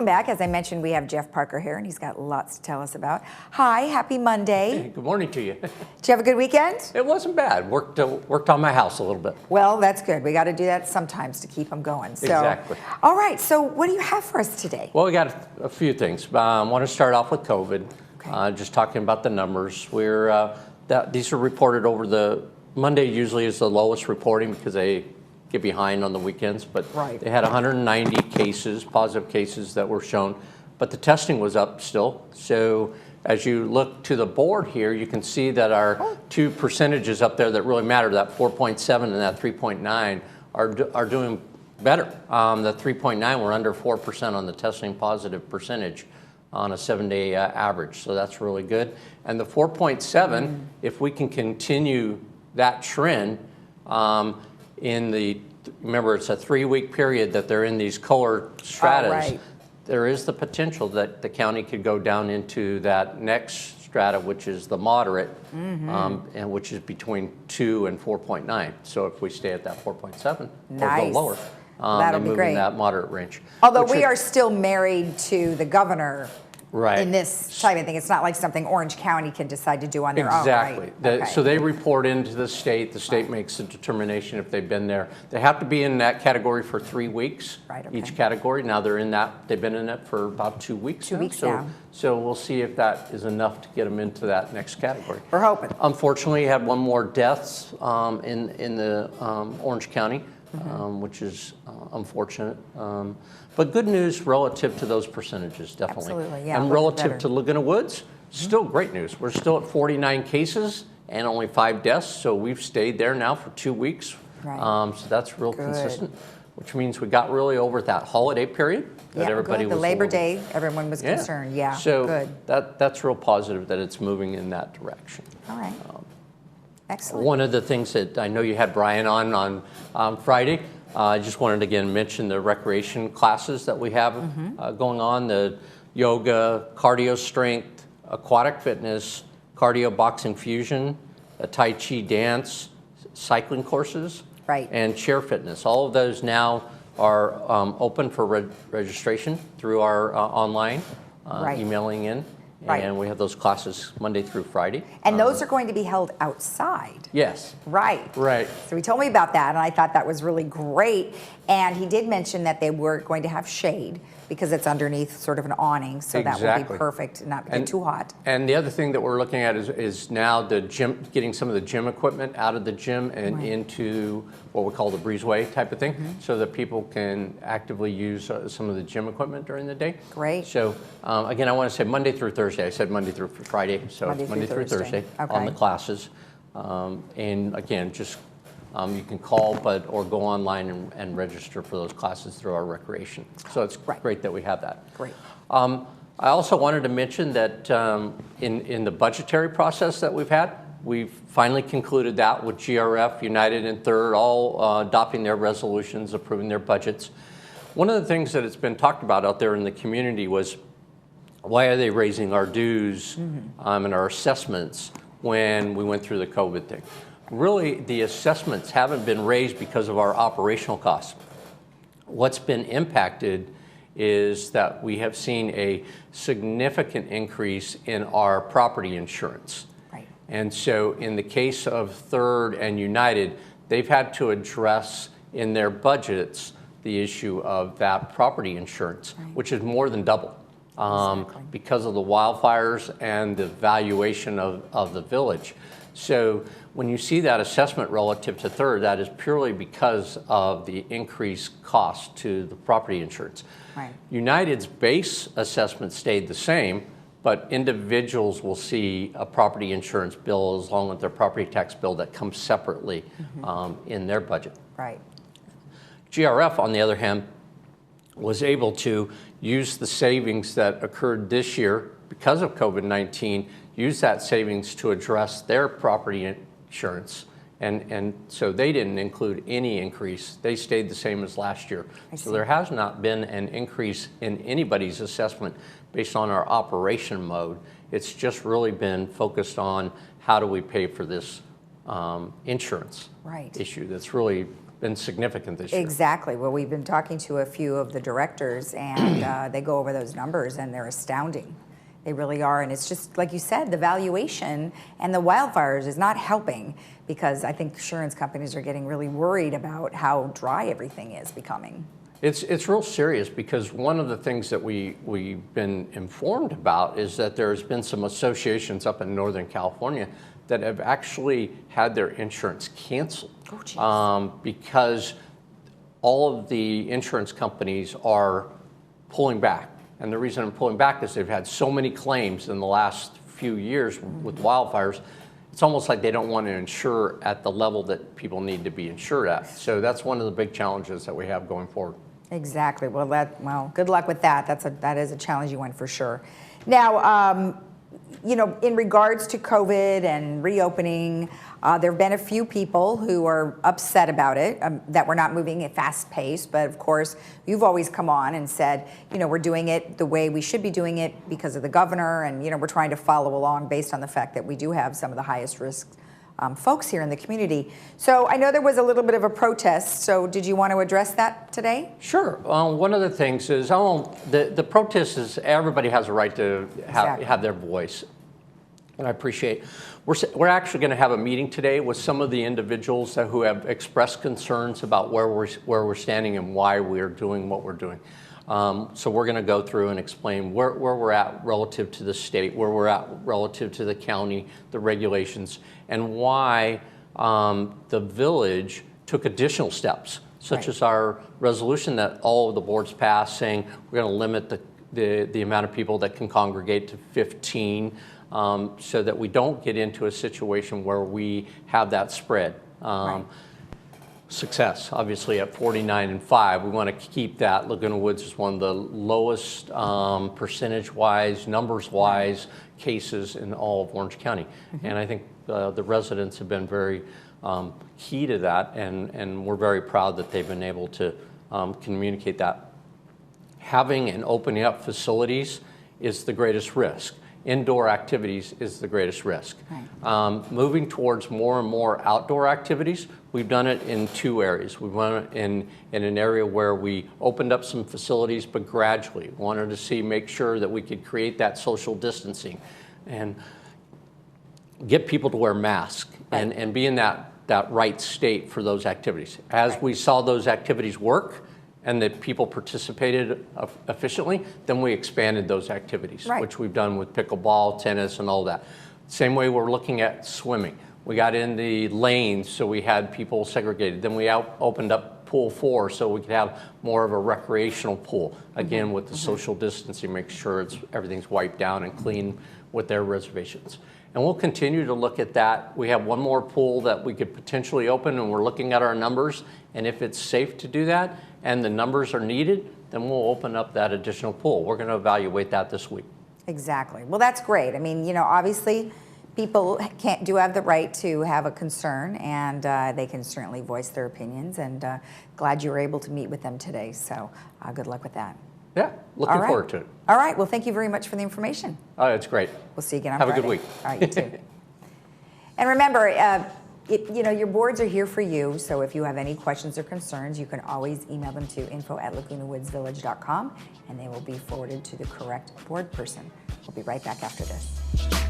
back. As I mentioned, we have Jeff Parker here, and he's got lots to tell us about. Hi, happy Monday. Hey, good morning to you. Did you have a good weekend? It wasn't bad. Worked on my house a little bit. Well, that's good. We got to do that sometimes to keep them going. So, exactly. All right. So, what do you have for us today? Well, we got a few things. I want to start off with COVID. Okay. Just talking about the numbers. These are reported over the Monday. Usually is the lowest reporting because they get behind on the weekends, but They had 190 cases, positive cases that were shown, but the testing was up still. So as you look to the board here, you can see that our two percentages up there that really matter, that 4.7 and that 3.9, are doing better. The 3.9, we're under 4% on the testing positive percentage on a 7-day average, so that's really good. And the 4.7, if we can continue that trend, remember it's a 3-week period that they're in these color stratas. There is the potential that the county could go down into that next strata, which is the moderate, and which is between 2 and 4.9. So if we stay at that 4.7 or go lower, that'll be great. In that moderate range. Although we are still married to the governor. In this type of thing. It's not like something Orange County can decide to do on their own, right? Exactly. So they report into the state makes a determination if they've been there. They have to be in that category for 3 weeks, each category. Now they've been in it for about 2 weeks now. So we'll see if that is enough to get them into that next category. We're hoping. Unfortunately, you had one more deaths in the Orange County, which is unfortunate. But good news relative to those percentages, definitely. Absolutely, yeah. And relative to Laguna Woods, still great news. We're still at 49 cases and only 5 deaths, so we've stayed there now for 2 weeks. So that's real consistent, which means we got really over that holiday period that everybody was. The Labor Day, everyone was concerned. So that's real positive that it's moving in that direction. All right. Excellent. One of the things that I know you had Brian on Friday, I just wanted to again mention the recreation classes that we have going on, the yoga, cardio strength, aquatic fitness, cardio boxing fusion, a Tai Chi dance, cycling courses, and chair fitness. All of those now are open for registration through our online, emailing in. And we have those classes Monday through Friday. And those are going to be held outside. Yes. Right. So he told me about that, and I thought that was really great. And he did mention that they were going to have shade because it's underneath sort of an awning, so that would be perfect and not get too hot. And the other thing that we're looking at is now the gym, getting some of the gym equipment out of the gym and into what we call the breezeway type of thing, so that people can actively use some of the gym equipment during the day. Great. So again, I want to say Monday through Thursday. I said Monday through Friday, so it's Monday through Thursday on the classes. And again, just you can call or go online and register for those classes through our recreation. So it's great that we have that. Great. I also wanted to mention that in the budgetary process that we've had, we've finally concluded that with GRF, United, and Third, all adopting their resolutions, approving their budgets. One of the things that has been talked about out there in the community was, why are they raising our dues and our assessments when we went through the COVID thing? Really, the assessments haven't been raised because of our operational costs. What's been impacted is that we have seen a significant increase in our property insurance. And so in the case of Third and United, they've had to address in their budgets the issue of that property insurance, which is more than double because of the wildfires and the valuation of the village. So when you see that assessment relative to Third, that is purely because of the increased cost to the property insurance. United's base assessment stayed the same, but individuals will see a property insurance bill along with their property tax bill that comes separately in their budget. GRF, on the other hand, was able to use the savings that occurred this year because of COVID-19, use that savings to address their property insurance. And so they didn't include any increase. They stayed the same as last year. So there has not been an increase in anybody's assessment based on our operation mode. It's just really been focused on how do we pay for this insurance issue that's really been significant this year. Exactly. Well, we've been talking to a few of the directors, and they go over those numbers, and they're astounding. They really are. And it's just, like you said, the valuation and the wildfires is not helping, because I think insurance companies are getting really worried about how dry everything is becoming. It's real serious, because one of the things that we've been informed about is that there's been some associations up in Northern California that have actually had their insurance canceled because all of the insurance companies are pulling back. And the reason I'm pulling back is they've had so many claims in the last few years with wildfires. It's almost like they don't want to insure at the level that people need to be insured at. So that's one of the big challenges that we have going forward. Exactly. Well, good luck with that. That is a challenging one for sure. Now, in regards to COVID and reopening, there have been a few people who are upset about it, that we're not moving at fast pace. But of course, you've always come on and said, we're doing it the way we should be doing it because of the governor, and we're trying to follow along based on the fact that we do have some of the highest risk folks here in the community. So I know there was a little bit of a protest. So did you want to address that today? Sure. One of the things is the protest is everybody has a right to have their voice. And I appreciate we're actually going to have a meeting today with some of the individuals who have expressed concerns about where we're standing and why we're doing what we're doing. So we're going to go through and explain where we're at relative to the state, where we're at relative to the county, the regulations, and why the village took additional steps, such as our resolution that all of the boards passed, saying we're going to limit the amount of people that can congregate to 15, so that we don't get into a situation where we have that spread. Success, obviously, at 49-5. We want to keep that. Laguna Woods is one of the lowest percentage-wise, numbers-wise cases in all of Orange County. And I think the residents have been very key to that, and we're very proud that they've been able to communicate that. Having and opening up facilities is the greatest risk. Indoor activities is the greatest risk. Moving towards more and more outdoor activities, we've done it in two areas. We've done it in an area where we opened up some facilities, but gradually wanted to make sure that we could create that social distancing and get people to wear masks and be in that right state for those activities. As we saw those activities work, and that people participated efficiently, then we expanded those activities, which we've done with pickleball, tennis, and all that. Same way we're looking at swimming. We got in the lanes, so we had people segregated. Then we opened up pool 4, so we could have more of a recreational pool. Again, with the social distancing, make sure everything's wiped down and clean with their reservations. And we'll continue to look at that. We have one more pool that we could potentially open, and we're looking at our numbers. And if it's safe to do that, and the numbers are needed, then we'll open up that additional pool. We're going to evaluate that this week. Exactly. Well, that's great. I mean, obviously, people do have the right to have a concern, and they can certainly voice their opinions. And glad you were able to meet with them today. So good luck with that. Yeah, looking forward to it. All right. Well, thank you very much for the information. Oh, it's great. We'll see you again on Have Friday. a good week. All right, you too. And remember, your boards are here for you, so if you have any questions or concerns, you can always email them to info@lagunawoodsvillage.com, and they will be forwarded to the correct board person. We'll be right back after this.